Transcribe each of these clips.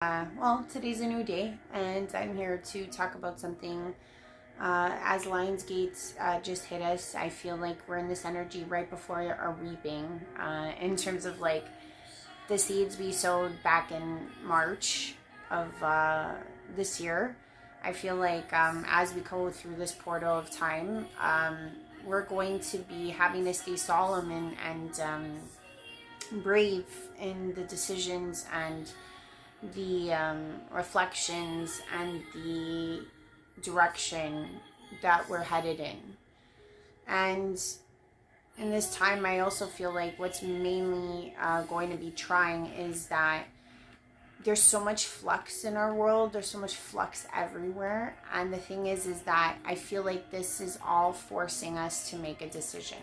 Well, today's a new day, and I'm here to talk about something. As Lionsgate just hit us, I feel like we're in this energy right before our reaping. In terms of like the seeds we sowed back in March of this year, I feel like as we go through this portal of time, we're going to be having to stay solemn and brave in the decisions and the reflections and the direction that we're headed in. And in this time, I also feel like what's mainly going to be trying is that there's so much flux in our world. There's so much flux everywhere. And the thing is that I feel like this is all forcing us to make a decision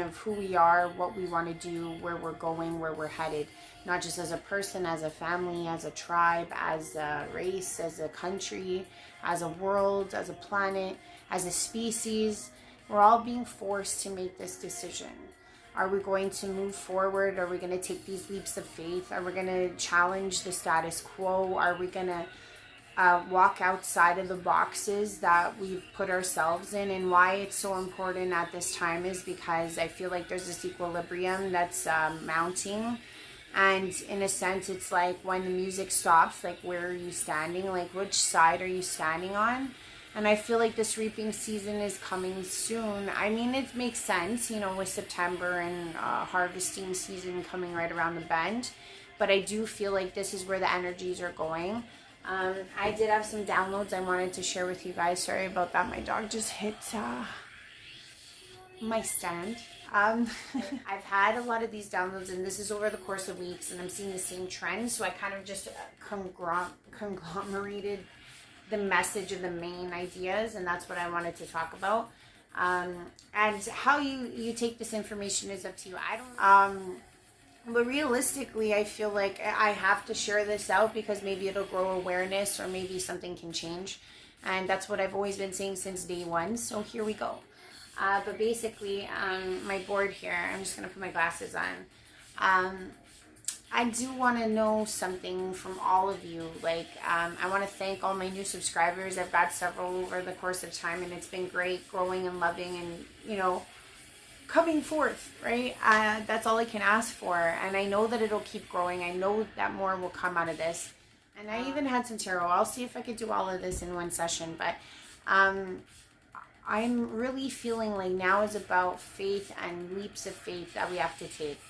of who we are, what we want to do, where we're going, where we're headed, not just as a person, as a family, as a tribe, as a race, as a country, as a world, as a planet, as a species. We're all being forced to make this decision. Are we going to move forward? Are we going to take these leaps of faith? Are we going to challenge the status quo? Are we going to walk outside of the boxes that we've put ourselves in? And why it's so important at this time is because I feel like there's this equilibrium that's mounting. And in a sense, it's like when the music stops, like where are you standing? Like which side are you standing on? And I feel like this reaping season is coming soon. I mean, it makes sense, with September and harvesting season coming right around the bend. But I do feel like this is where the energies are going. I did have some downloads I wanted to share with you guys. Sorry about that. My dog just hit my stand. I've had a lot of these downloads, and this is over the course of weeks, and I'm seeing the same trend. So I kind of just conglomerated the message of the main ideas, and that's what I wanted to talk about. And how you take this information is up to you. But realistically, I feel like I have to share this out because maybe it'll grow awareness or maybe something can change. And that's what I've always been saying since day one. So here we go. But basically, my board here, I'm just going to put my glasses on. I do want to know something from all of you. I want to thank all my new subscribers. I've got several over the course of time, and it's been great growing and loving and, coming forth, right? That's all I can ask for. And I know that it'll keep growing. I know that more will come out of this. And I even had some tarot. I'll see if I could do all of this in one session. But I'm really feeling like now is about faith and leaps of faith that we have to take.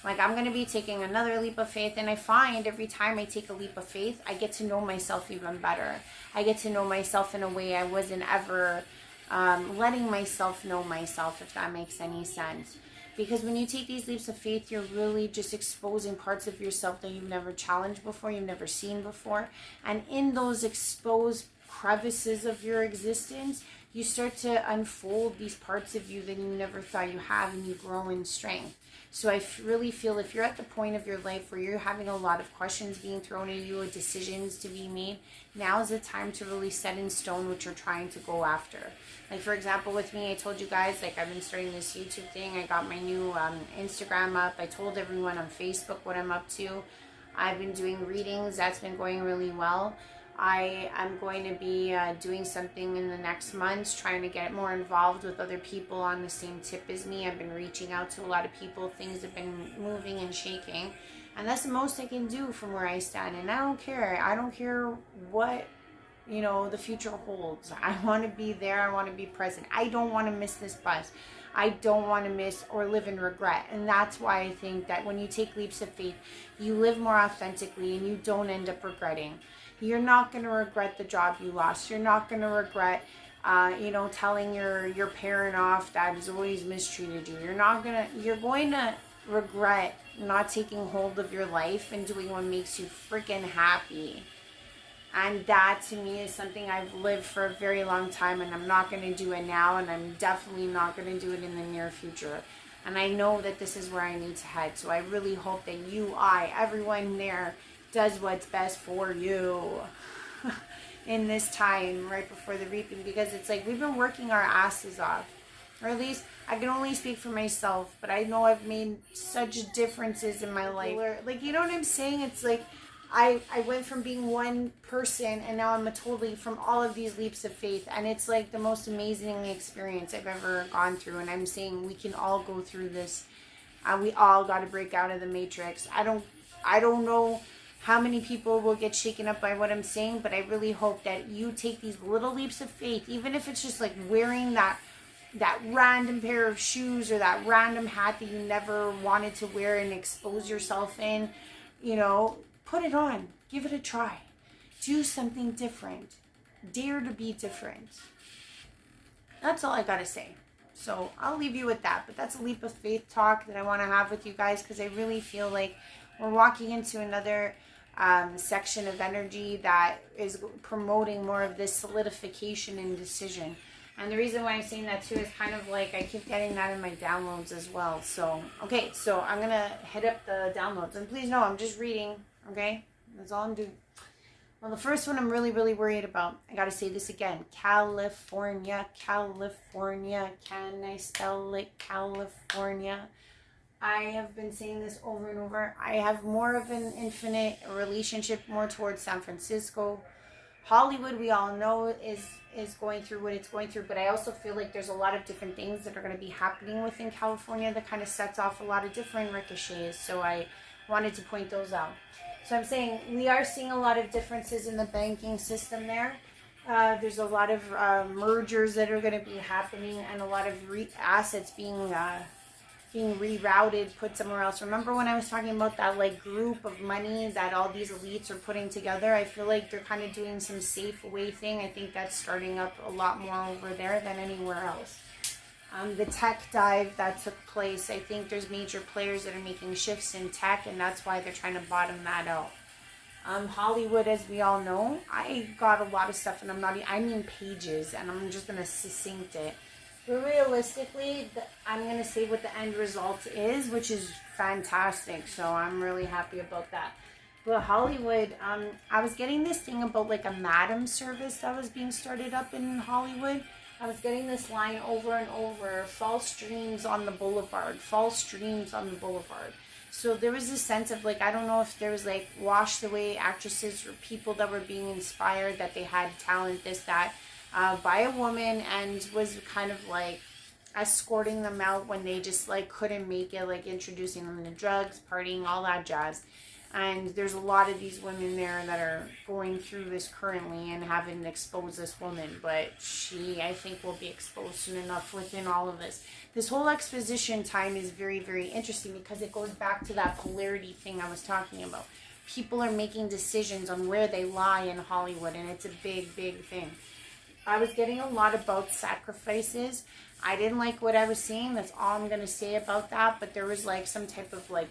Like, I'm going to be taking another leap of faith, and I find every time I take a leap of faith, I get to know myself even better. I get to know myself in a way I wasn't ever letting myself know myself, if that makes any sense. Because when you take these leaps of faith, you're really just exposing parts of yourself that you've never challenged before, you've never seen before. And in those exposed crevices of your existence, you start to unfold these parts of you that you never thought you have, and you grow in strength. So I really feel if you're at the point of your life where you're having a lot of questions being thrown at you or decisions to be made, now is the time to really set in stone what you're trying to go after. Like, for example, with me, I told you guys, I've been starting this YouTube thing. I got my new Instagram up. I told everyone on Facebook what I'm up to. I've been doing readings. That's been going really well. I am going to be doing something in the next months, trying to get more involved with other people on the same tip as me. I've been reaching out to a lot of people. Things have been moving and shaking. And that's the most I can do from where I stand. And I don't care. I don't care what, the future holds. I want to be there. I want to be present. I don't want to miss this bus. I don't want to miss or live in regret. And that's why I think that when you take leaps of faith, you live more authentically and you don't end up regretting. You're not going to regret the job you lost. You're not going to regret, telling your parent off that has always mistreated you. You're going to regret not taking hold of your life and doing what makes you freaking happy. And that, to me, is something I've lived for a very long time, and I'm not going to do it now, and I'm definitely not going to do it in the near future. And I know that this is where I need to head. So I really hope that everyone there, does what's best for you in this time right before the reaping, because it's like we've been working our asses off, or at least I can only speak for myself, but I know I've made such differences in my life. Like, you know what I'm saying? It's like I went from being one person and now I'm a totally from all of these leaps of faith, and it's like the most amazing experience I've ever gone through. And I'm saying we can all go through this. We all got to break out of the matrix. I don't know how many people will get shaken up by what I'm saying, but I really hope that you take these little leaps of faith, even if it's just like wearing that random pair of shoes or that random hat that you never wanted to wear and expose yourself in, you know, put it on, give it a try, do something different, dare to be different. That's all I gotta say. So I'll leave you with that, but that's a leap of faith talk that I want to have with you guys, because I really feel like we're walking into another section of energy that is promoting more of this solidification and decision. And the reason why I'm saying that too is kind of like I keep getting that in my downloads as well. So, okay, so I'm going to hit up the downloads. And please know I'm just reading, okay? That's all I'm doing. Well, the first one I'm really, really worried about. I got to say this again. California, California. Can I spell it? California. I have been saying this over and over. I have more of an infinite relationship more towards San Francisco. Hollywood, we all know, is going through what it's going through, but I also feel like there's a lot of different things that are going to be happening within California that kind of sets off a lot of different ricochets, so I wanted to point those out. So I'm saying we are seeing a lot of differences in the banking system there. There's a lot of mergers that are going to be happening, and a lot of assets being rerouted, put somewhere else. Remember when I was talking about that like group of money that all these elites are putting together? I feel like they're kind of doing some safe way thing. I think that's starting up a lot more over there than anywhere else. The tech dive that took place, I think there's major players that are making shifts in tech, and that's why they're trying to bottom that out. Hollywood, as we all know, I got a lot of stuff, and I mean pages, and I'm just going to succinct it. But realistically, I'm going to say what the end result is, which is fantastic. So I'm really happy about that. But Hollywood, I was getting this thing about like a madam service that was being started up in Hollywood. I was getting this line over and over, false dreams on the boulevard, false dreams on the boulevard. So there was this sense of like, I don't know if there was like washed away actresses or people that were being inspired, that they had talent, this, that, by a woman, and was kind of like escorting them out when they just like couldn't make it, like introducing them to drugs, partying, all that jazz. And there's a lot of these women there that are going through this currently and haven't exposed this woman, but she, I think, will be exposed soon enough within all of this. This whole exposition time is very, very interesting because it goes back to that polarity thing I was talking about. People are making decisions on where they lie in Hollywood, and it's a big, big thing. I was getting a lot about sacrifices. I didn't like what I was seeing. That's all I'm going to say about that. But there was like some type of like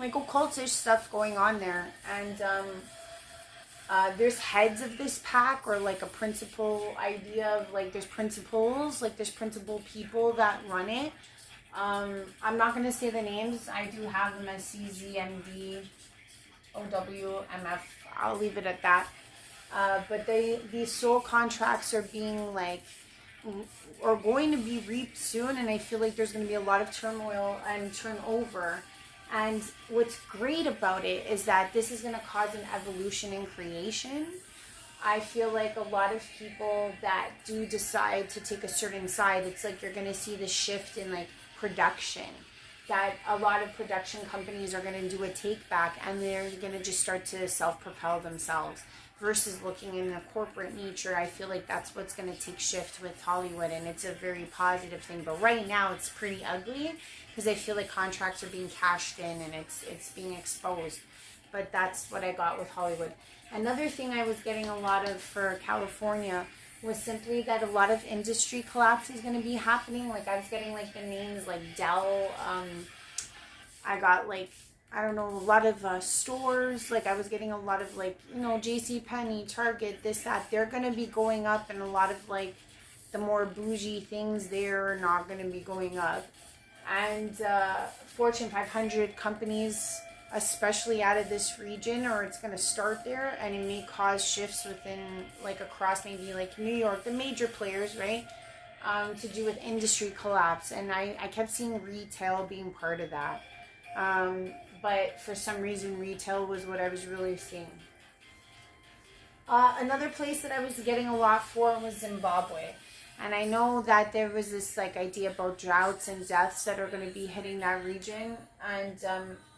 occultish stuff going on there. And there's heads of this pack, or like a principal idea of like there's principals, like there's principal people that run it. I'm not going to say the names. I do have them as CZMD, OWMF. I'll leave it at that. But these soul contracts are being like, are going to be reaped soon, and I feel like there's going to be a lot of turmoil and turnover. And what's great about it is that this is going to cause an evolution in creation. I feel like a lot of people that do decide to take a certain side, it's like you're going to see the shift in like production. That a lot of production companies are going to do a take back, and they're going to just start to self-propel themselves. Versus looking in a corporate nature, I feel like that's what's going to take shift with Hollywood, and it's a very positive thing. But right now, it's pretty ugly because I feel like contracts are being cashed in and it's being exposed. But that's what I got with Hollywood. Another thing I was getting a lot of for California was simply that a lot of industry collapse is going to be happening. Like I was getting like the names like Dell. I got like, I don't know, a lot of stores. Like I was getting a lot of like, you know, JCPenney, Target, this, that. They're going to be going up, and a lot of like the more bougie things there are not going to be going up. And Fortune 500 companies, especially out of this region, or it's going to start there, and it may cause shifts within like across maybe like New York, the major players, right? To do with industry collapse. And I kept seeing retail being part of that. but for some reason retail was what I was really seeing. Another place that I was getting a lot for was Zimbabwe. And I know that there was this like idea about droughts and deaths that are going to be hitting that region. And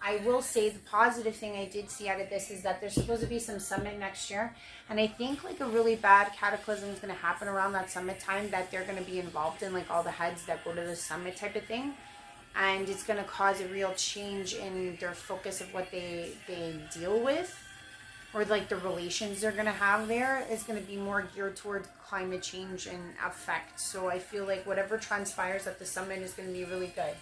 I will say the positive thing I did see out of this is that there's supposed to be some summit next year. And I think like a really bad cataclysm is going to happen around that summit time, that they're going to be involved in, like all the heads that go to the summit type of thing. And it's going to cause a real change in their focus of what they deal with, or like the relations they're going to have there is going to be more geared towards climate change and effect. So I feel like whatever transpires at the summit is going to be really good.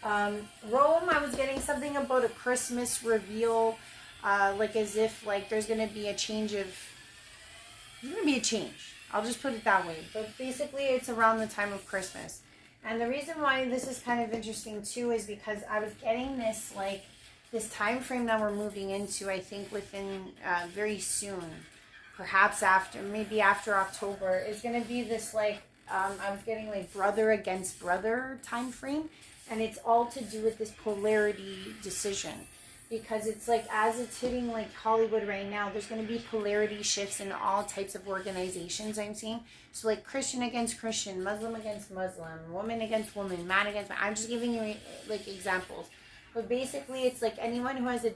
Rome, I was getting something about a Christmas reveal, like as if like there's going to be a change. I'll just put it that way. But basically it's around the time of Christmas. And the reason why this is kind of interesting too is because I was getting this like this time frame that we're moving into, I think within very soon, perhaps maybe after October, is going to be this like, I was getting like brother against brother time frame. And it's all to do with this polarity decision. Because it's like, as it's hitting like Hollywood right now, there's going to be polarity shifts in all types of organizations I'm seeing. So like Christian against Christian, Muslim against Muslim, woman against woman, man against man. I'm just giving you like examples. But basically it's like anyone who has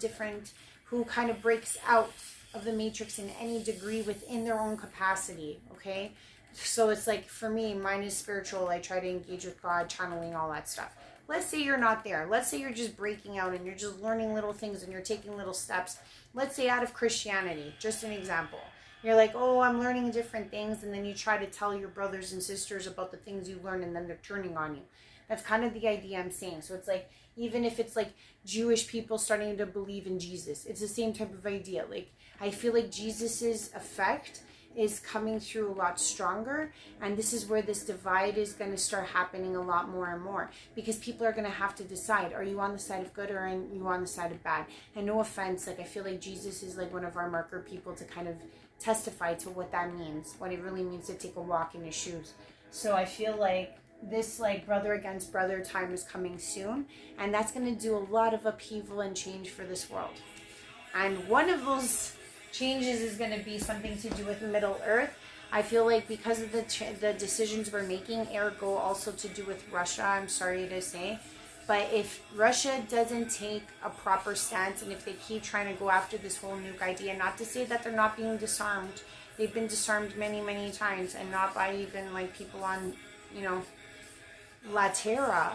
who kind of breaks out of the matrix in any degree within their own capacity, okay? So it's like, for me, mine is spiritual. I try to engage with God, channeling, all that stuff. Let's say you're not there. Let's say you're just breaking out and you're just learning little things and you're taking little steps. Let's say out of Christianity, just an example. You're like, oh, I'm learning different things. And then you try to tell your brothers and sisters about the things you learn, and then they're turning on you. That's kind of the idea I'm saying. So it's like, even if it's like Jewish people starting to believe in Jesus, it's the same type of idea. Like, I feel like Jesus's effect is coming through a lot stronger, and this is where this divide is going to start happening a lot more and more, because people are going to have to decide, are you on the side of good or are you on the side of bad? And no offense, like I feel like Jesus is like one of our marker people to kind of testify to what that means, what it really means to take a walk in his shoes. So I feel like this like brother against brother time is coming soon, and that's going to do a lot of upheaval and change for this world. And one of those changes is going to be something to do with Middle Earth. I feel like because of the decisions we're making, ergo also to do with Russia, I'm sorry to say, but if Russia doesn't take a proper stance, and if they keep trying to go after this whole nuke idea, not to say that they're not being disarmed, they've been disarmed many, many times, and not by even like people on, you know, La Terra,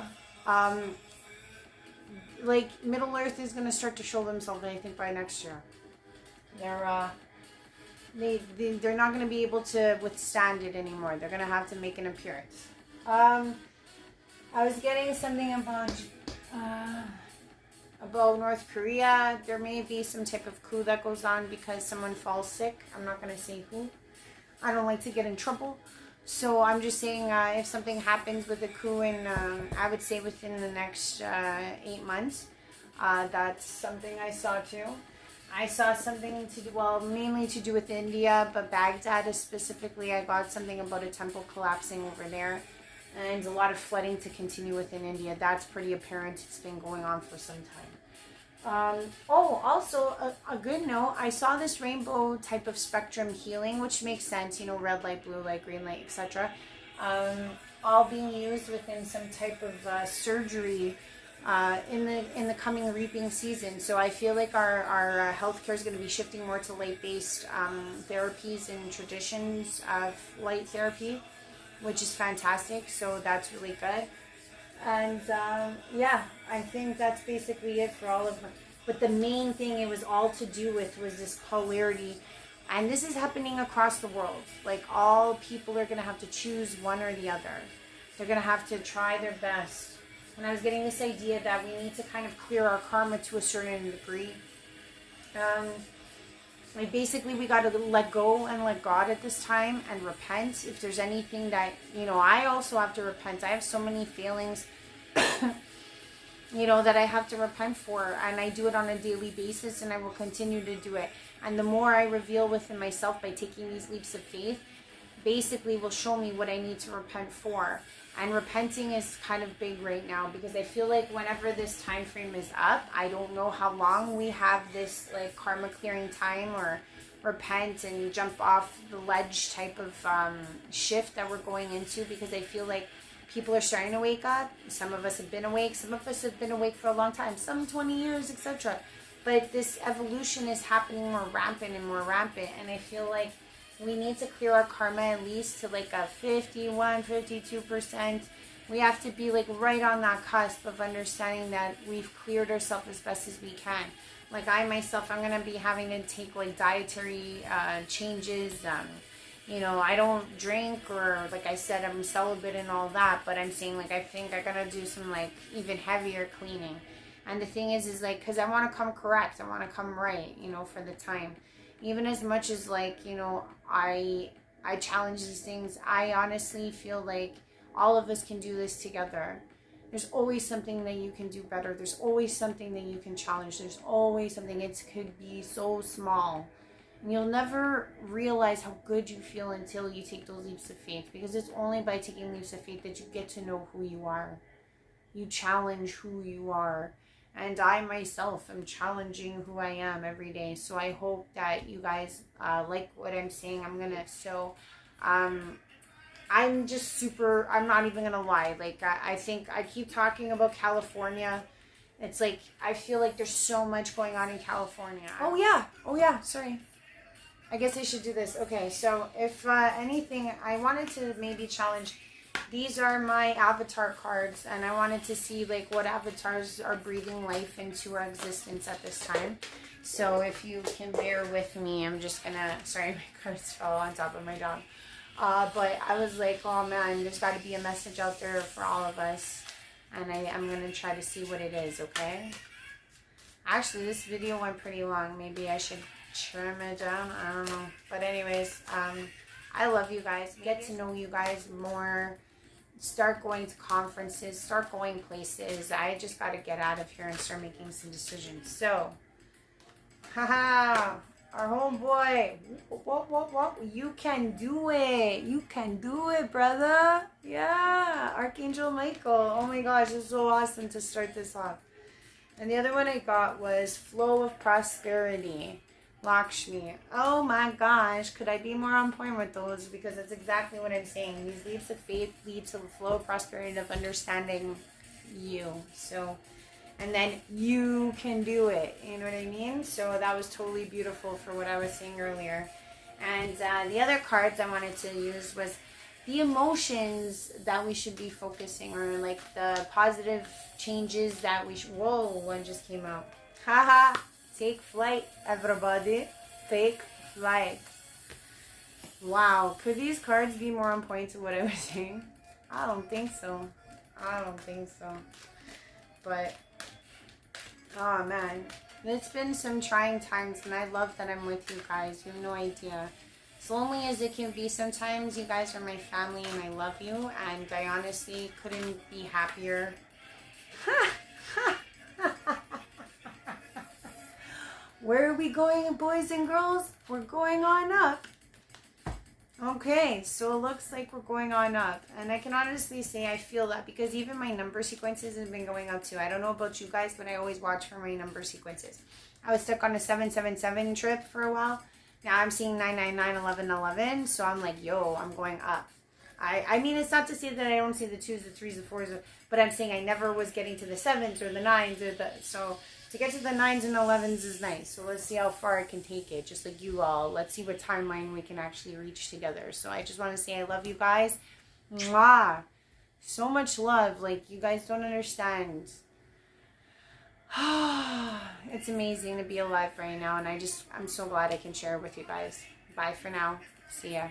like Middle Earth is going to start to show themselves, I think, by next year. They're not going to be able to withstand it anymore. They're going to have to make an appearance. I was getting something about North Korea. There may be some type of coup that goes on because someone falls sick. I'm not going to say who. I don't like to get in trouble. So I'm just saying if something happens with a coup, and I would say within the next 8 months, that's something I saw too. I saw something to do, well, mainly to do with India, but Baghdad specifically, I got something about a temple collapsing over there, and a lot of flooding to continue within India. That's pretty apparent. It's been going on for some time. Also a good note, I saw this rainbow type of spectrum healing, which makes sense, you know, red light, blue light, green light, etc. All being used within some type of surgery in the coming reaping season. So I feel like our healthcare is going to be shifting more to light-based therapies and traditions of light therapy, which is fantastic. So that's really good. And yeah, I think that's basically it for all of them. But the main thing it was all to do with was this polarity. And this is happening across the world. Like, all people are going to have to choose one or the other. They're going to have to try their best. And I was getting this idea that we need to kind of clear our karma to a certain degree. Like basically, we got to let go and let God at this time and repent. If there's anything that, you know, I also have to repent. I have so many failings, you know, that I have to repent for. And I do it on a daily basis, and I will continue to do it. And the more I reveal within myself by taking these leaps of faith, basically will show me what I need to repent for. And repenting is kind of big right now, because I feel like whenever this time frame is up, I don't know how long we have this like karma clearing time, or repent and jump off the ledge type of shift that we're going into, because I feel like people are starting to wake up. Some of us have been awake, some of us have been awake for a long time, some 20 years, etc. But this evolution is happening more rampant and more rampant, and I feel like we need to clear our karma at least to like a 51-52%. We have to be like right on that cusp of understanding that we've cleared ourselves as best as we can. Like I myself, I'm going to be having to take like dietary changes. You know, I don't drink, or like I said, I'm celibate and all that, but I'm saying like I think I got to do some like even heavier cleaning. And the thing is like, because I want to come correct, I want to come right, you know, for the time. Even as much as like, you know, I challenge these things, I honestly feel like all of us can do this together. There's always something that you can do better. There's always something that you can challenge. There's always something. It could be so small. And you'll never realize how good you feel until you take those leaps of faith, because it's only by taking leaps of faith that you get to know who you are. You challenge who you are. And I myself am challenging who I am every day. So I hope that you guys like what I'm saying. I'm just super, I'm not even going to lie. Like, I think I keep talking about California. It's like, I feel like there's so much going on in California. Oh yeah, sorry. I guess I should do this. Okay, so if anything, I wanted to maybe challenge. These are my avatar cards, and I wanted to see like what avatars are breathing life into our existence at this time. So if you can bear with me, I'm just gonna, sorry, my cards fell on top of my dog. But I was like, oh man, there's got to be a message out there for all of us, and I'm gonna try to see what it is. Okay. Actually, this video went pretty long. Maybe I should trim it down. I don't know. But anyways, I love you guys. Get to know you guys more. Start going to conferences. Start going places. I just got to get out of here and start making some decisions. So, haha, our homeboy. What? You can do it. You can do it, brother. Yeah, Archangel Michael. Oh my gosh, it's so awesome to start this off. And the other one I got was Flow of Prosperity. Lakshmi. Oh my gosh, could I be more on point with those? Because that's exactly what I'm saying. These leaps of faith lead to the flow of prosperity, of understanding you. So, and then you can do it. You know what I mean? So that was totally beautiful for what I was saying earlier. And the other cards I wanted to use was the emotions that we should be focusing on, like the positive changes that we should. Whoa, one just came out. Haha. Take flight, everybody. Take flight. Wow. Could these cards be more on point to what I was saying? I don't think so. But, oh man. It's been some trying times, and I love that I'm with you guys. You have no idea. As lonely as it can be sometimes, you guys are my family, and I love you. And I honestly couldn't be happier. Where are we going, boys and girls? We're going on up. Okay, so it looks like we're going on up. And I can honestly say I feel that, because even my number sequences have been going up too. I don't know about you guys, but I always watch for my number sequences. I was stuck on a 777 trip for a while. Now I'm seeing 999, 1111. So I'm like, yo, I'm going up. I mean, it's not to say that I don't see the 2s, the 3s, the 4s, but I'm saying I never was getting to the 7s or the 9s or the, so to get to the 9s and 11s is nice. So let's see how far I can take it, just like you all. Let's see what timeline we can actually reach together. So I just want to say I love you guys. Mwah. So much love. Like, you guys don't understand. It's amazing to be alive right now, and I'm so glad I can share it with you guys. Bye for now. See ya.